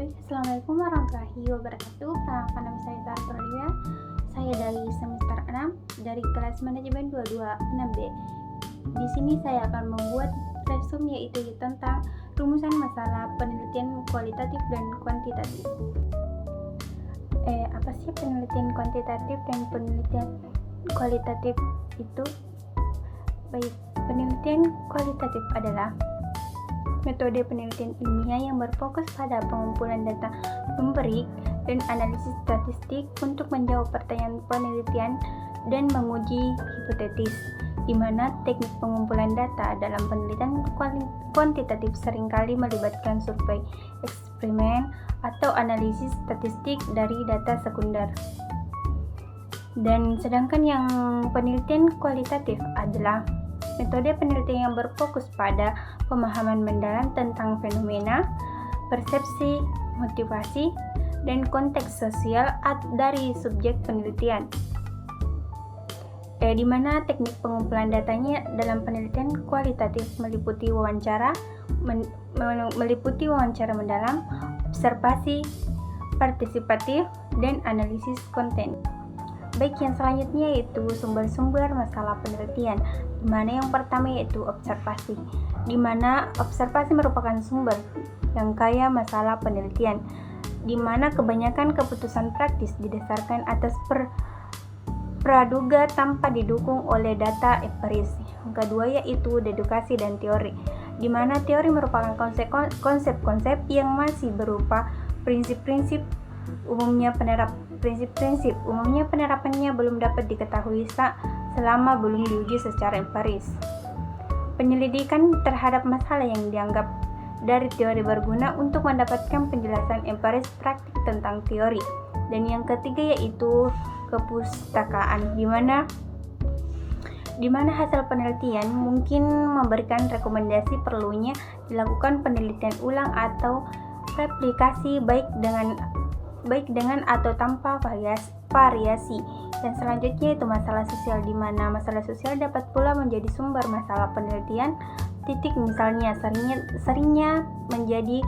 Baik, Assalamualaikum warahmatullahi wabarakatuh. Perkenalkan nama saya Zahra Pralia. Saya dari semester 6 dari kelas manajemen 226B. Di sini saya akan membuat resume yaitu tentang rumusan masalah penelitian kualitatif dan kuantitatif. Apa sih penelitian kuantitatif dan penelitian kualitatif itu? Baik, penelitian kualitatif adalah metode penelitian ilmiah yang berfokus pada pengumpulan data empirik dan analisis statistik untuk menjawab pertanyaan penelitian dan menguji hipotesis, di mana teknik pengumpulan data dalam penelitian kuantitatif seringkali melibatkan survei, eksperimen, atau analisis statistik dari data sekunder. Dan sedangkan yang penelitian kualitatif adalah metode penelitian yang berfokus pada pemahaman mendalam tentang fenomena, persepsi, motivasi, dan konteks sosial dari subjek penelitian. Di mana teknik pengumpulan datanya dalam penelitian kualitatif meliputi wawancara mendalam, observasi, partisipatif, dan analisis konten. Baik, yang selanjutnya yaitu sumber-sumber masalah penelitian, di mana yang pertama yaitu observasi, di mana observasi merupakan sumber yang kaya masalah penelitian, di mana kebanyakan keputusan praktis didasarkan atas praduga tanpa didukung oleh data empiris. Yang kedua yaitu dedukasi dan teori, di mana teori merupakan konsep-konsep yang masih berupa prinsip-prinsip umumnya penerapannya belum dapat diketahui selama belum diuji secara empiris. Penyelidikan terhadap masalah yang dianggap dari teori berguna untuk mendapatkan penjelasan empiris praktik tentang teori. Dan yang ketiga yaitu kepustakaan, di mana hasil penelitian mungkin memberikan rekomendasi perlunya dilakukan penelitian ulang atau replikasi baik dengan atau tanpa variasi. Dan selanjutnya itu masalah sosial, di mana masalah sosial dapat pula menjadi sumber masalah penelitian. Misalnya seringnya menjadi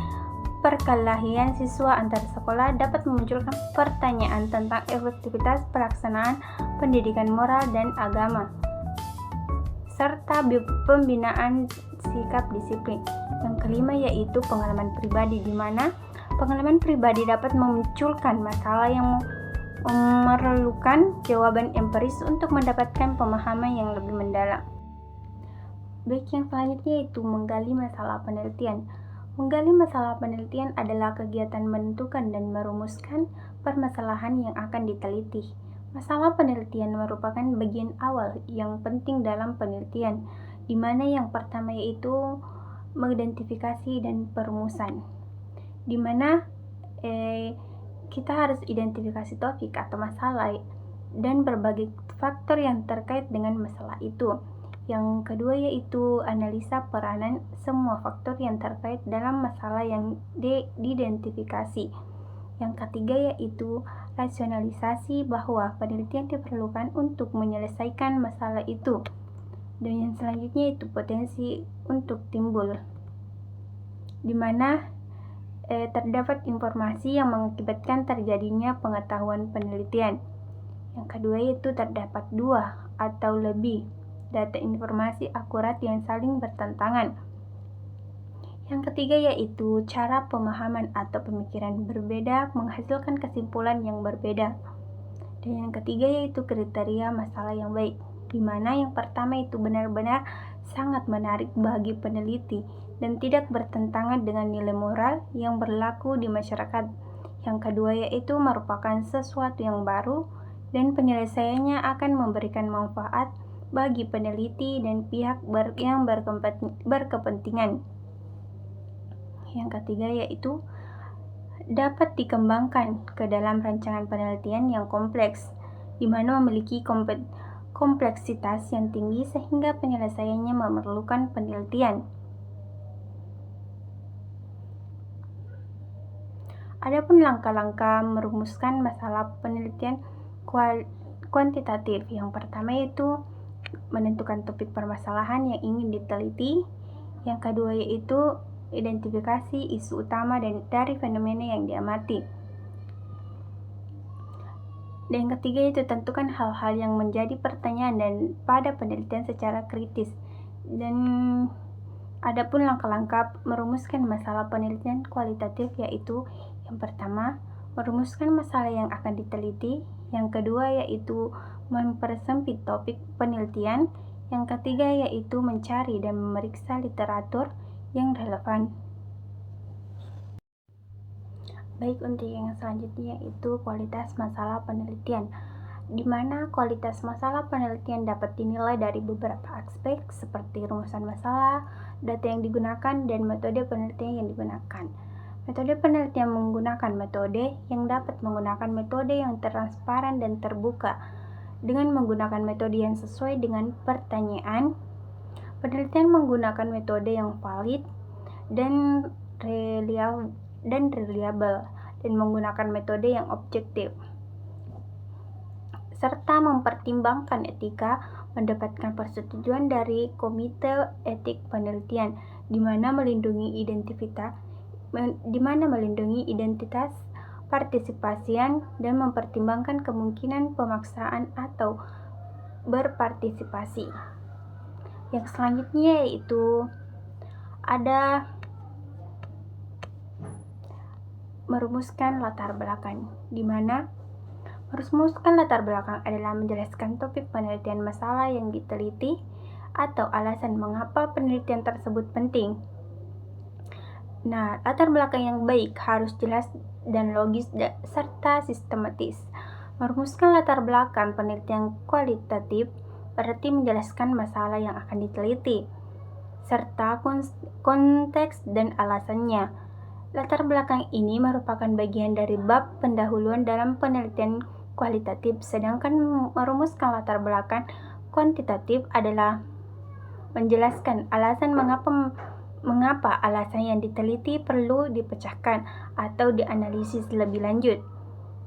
perkelahian siswa antar sekolah, dapat memunculkan pertanyaan tentang efektivitas pelaksanaan pendidikan moral dan agama, serta pembinaan sikap disiplin. Yang kelima yaitu pengalaman pribadi, di mana pengalaman pribadi dapat memunculkan masalah yang memerlukan jawaban empiris untuk mendapatkan pemahaman yang lebih mendalam. Baik, yang selanjutnya yaitu menggali masalah penelitian. Menggali masalah penelitian adalah kegiatan menentukan dan merumuskan permasalahan yang akan diteliti. Masalah penelitian merupakan bagian awal yang penting dalam penelitian, di mana yang pertama yaitu mengidentifikasi dan perumusan, di mana kita harus identifikasi topik atau masalah dan berbagai faktor yang terkait dengan masalah itu. Yang kedua yaitu analisa peranan semua faktor yang terkait dalam masalah yang diidentifikasi. Yang ketiga yaitu rasionalisasi bahwa penelitian diperlukan untuk menyelesaikan masalah itu. Dan yang selanjutnya itu potensi untuk timbul, di mana terdapat informasi yang mengakibatkan terjadinya pengetahuan penelitian. Yang kedua yaitu terdapat dua atau lebih data informasi akurat yang saling bertentangan. Yang ketiga yaitu cara pemahaman atau pemikiran berbeda menghasilkan kesimpulan yang berbeda. Dan yang ketiga yaitu kriteria masalah yang baik, di mana yang pertama itu benar-benar sangat menarik bagi peneliti dan tidak bertentangan dengan nilai moral yang berlaku di masyarakat. Yang kedua yaitu merupakan sesuatu yang baru dan penyelesaiannya akan memberikan manfaat bagi peneliti dan pihak yang berkepentingan. Yang ketiga yaitu dapat dikembangkan ke dalam rancangan penelitian yang kompleks, di mana memiliki kompleksitas yang tinggi sehingga penyelesaiannya memerlukan penelitian. Adapun langkah-langkah merumuskan masalah penelitian kuantitatif, yang pertama yaitu menentukan topik permasalahan yang ingin diteliti. Yang kedua yaitu identifikasi isu utama dari fenomena yang diamati. Dan yang ketiga itu tentukan hal-hal yang menjadi pertanyaan dan pada penelitian secara kritis. Dan adapun langkah-langkah merumuskan masalah penelitian kualitatif yaitu yang pertama, merumuskan masalah yang akan diteliti. Yang kedua yaitu mempersempit topik penelitian. Yang ketiga yaitu mencari dan memeriksa literatur yang relevan. Baik, untuk yang selanjutnya yaitu kualitas masalah penelitian, di mana kualitas masalah penelitian dapat dinilai dari beberapa aspek seperti rumusan masalah, data yang digunakan, dan metode penelitian yang digunakan. Metode penelitian menggunakan metode yang dapat menggunakan metode yang transparan dan terbuka dengan menggunakan metode yang sesuai dengan pertanyaan. Penelitian menggunakan metode yang valid dan reliable dan menggunakan metode yang objektif, serta mempertimbangkan etika, mendapatkan persetujuan dari Komite Etik Penelitian, di mana melindungi identitas partisipasian dan mempertimbangkan kemungkinan pemaksaan atau berpartisipasi. Yang selanjutnya yaitu ada merumuskan latar belakang, di mana merumuskan latar belakang adalah menjelaskan topik penelitian masalah yang diteliti atau alasan mengapa penelitian tersebut penting. Nah, latar belakang yang baik harus jelas dan logis serta sistematis. Merumuskan latar belakang penelitian kualitatif berarti menjelaskan masalah yang akan diteliti, serta konteks dan alasannya. Latar belakang ini merupakan bagian dari bab pendahuluan dalam penelitian kualitatif, sedangkan merumuskan latar belakang kuantitatif adalah menjelaskan alasan mengapa alasan yang diteliti perlu dipecahkan atau dianalisis lebih lanjut.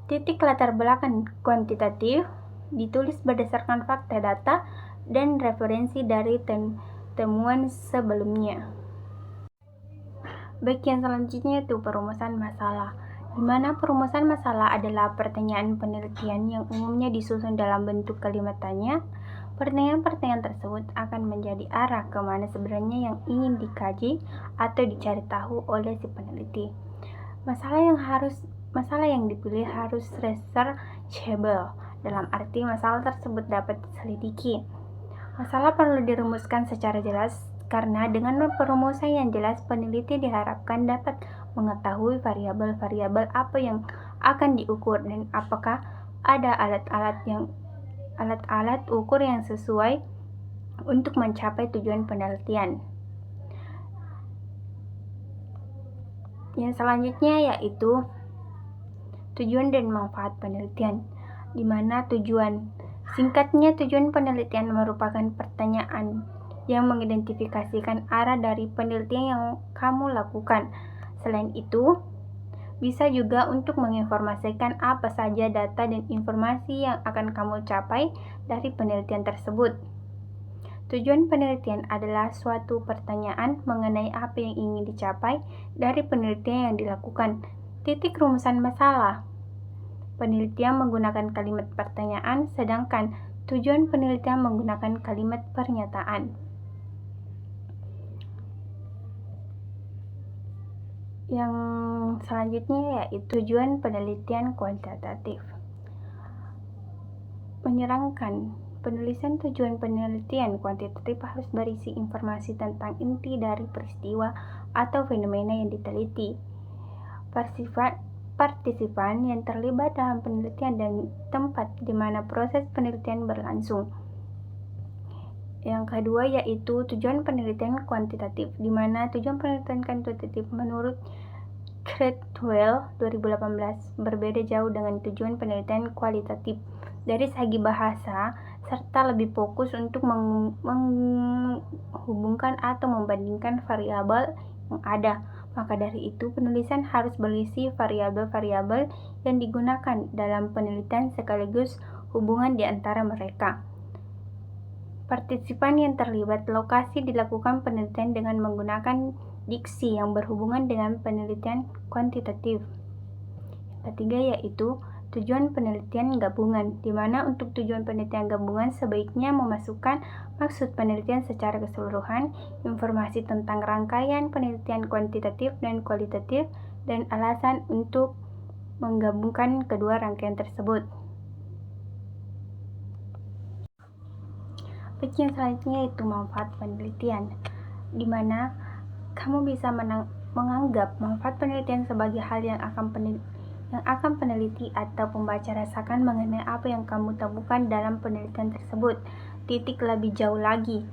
Titik latar belakang kuantitatif ditulis berdasarkan fakta data dan referensi dari temuan sebelumnya. Baik, yang selanjutnya itu perumusan masalah, di mana perumusan masalah adalah pertanyaan penelitian yang umumnya disusun dalam bentuk kalimat tanya. Pertanyaan-pertanyaan tersebut akan menjadi arah kemana sebenarnya yang ingin dikaji atau dicari tahu oleh si peneliti. Masalah yang dipilih harus researchable, dalam arti masalah tersebut dapat diselidiki. Masalah perlu dirumuskan secara jelas, karena dengan perumusan yang jelas, peneliti diharapkan dapat mengetahui variabel-variabel apa yang akan diukur dan apakah ada alat ukur yang sesuai untuk mencapai tujuan penelitian. Yang selanjutnya yaitu tujuan dan manfaat penelitian, di mana singkatnya tujuan penelitian merupakan pertanyaan yang mengidentifikasikan arah dari penelitian yang kamu lakukan. Selain itu, bisa juga untuk menginformasikan apa saja data dan informasi yang akan kamu capai dari penelitian tersebut. Tujuan penelitian adalah suatu pertanyaan mengenai apa yang ingin dicapai dari penelitian yang dilakukan. Titik rumusan masalah. Penelitian menggunakan kalimat pertanyaan, sedangkan tujuan penelitian menggunakan kalimat pernyataan. Yang selanjutnya yaitu tujuan penelitian kuantitatif. Menyerangkan penulisan tujuan penelitian kuantitatif harus berisi informasi tentang inti dari peristiwa atau fenomena yang diteliti, partisipan yang terlibat dalam penelitian, dan tempat di mana proses penelitian berlangsung. Yang kedua yaitu tujuan penelitian kuantitatif, di mana tujuan penelitian kuantitatif menurut Caldwell 2018 berbeda jauh dengan tujuan penelitian kualitatif dari segi bahasa, serta lebih fokus untuk menghubungkan atau membandingkan variabel yang ada. Maka dari itu, penulisan harus berisi variabel-variabel yang digunakan dalam penelitian sekaligus hubungan di antara mereka. Partisipan yang terlibat, lokasi dilakukan penelitian dengan menggunakan diksi yang berhubungan dengan penelitian kuantitatif. Ketiga yaitu tujuan penelitian gabungan, di mana untuk tujuan penelitian gabungan sebaiknya memasukkan maksud penelitian secara keseluruhan, informasi tentang rangkaian penelitian kuantitatif dan kualitatif, dan alasan untuk menggabungkan kedua rangkaian tersebut. Bagian selanjutnya yaitu manfaat penelitian, di mana kamu bisa menganggap manfaat penelitian sebagai hal yang akan peneliti atau pembaca rasakan mengenai apa yang kamu temukan dalam penelitian tersebut. Titik lebih jauh lagi,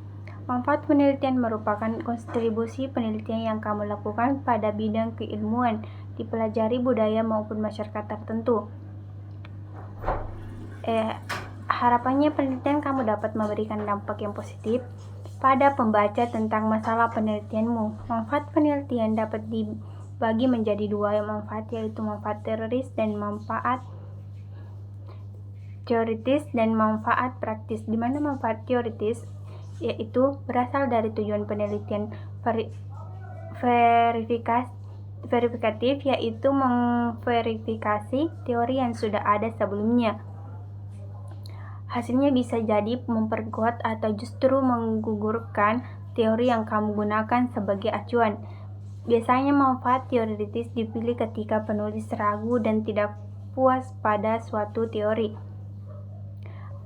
manfaat penelitian merupakan kontribusi penelitian yang kamu lakukan pada bidang keilmuan, dipelajari budaya maupun masyarakat tertentu. Harapannya penelitian kamu dapat memberikan dampak yang positif pada pembaca tentang masalah penelitianmu. Manfaat penelitian dapat dibagi menjadi dua manfaat, yaitu manfaat teoritis dan manfaat praktis. Di mana manfaat teoritis yaitu berasal dari tujuan penelitian verifikatif, yaitu memverifikasi teori yang sudah ada sebelumnya. Hasilnya bisa jadi memperkuat atau justru menggugurkan teori yang kamu gunakan sebagai acuan. Biasanya manfaat teoritis dipilih ketika penulis ragu dan tidak puas pada suatu teori.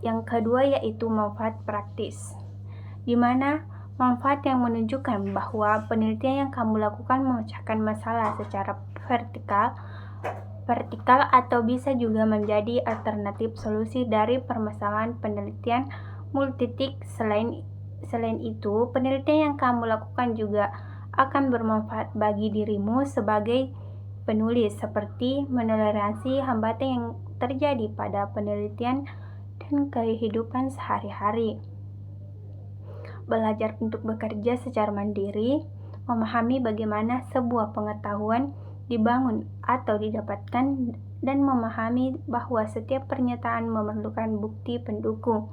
Yang kedua yaitu manfaat praktis, di mana manfaat yang menunjukkan bahwa penelitian yang kamu lakukan memecahkan masalah secara vertikal atau bisa juga menjadi alternatif solusi dari permasalahan penelitian multitik. Selain itu, penelitian yang kamu lakukan juga akan bermanfaat bagi dirimu sebagai penulis, seperti menoleransi hambatan yang terjadi pada penelitian dan kehidupan sehari-hari. Belajar untuk bekerja secara mandiri, memahami bagaimana sebuah pengetahuan dibangun atau didapatkan, dan memahami bahwa setiap pernyataan memerlukan bukti pendukung.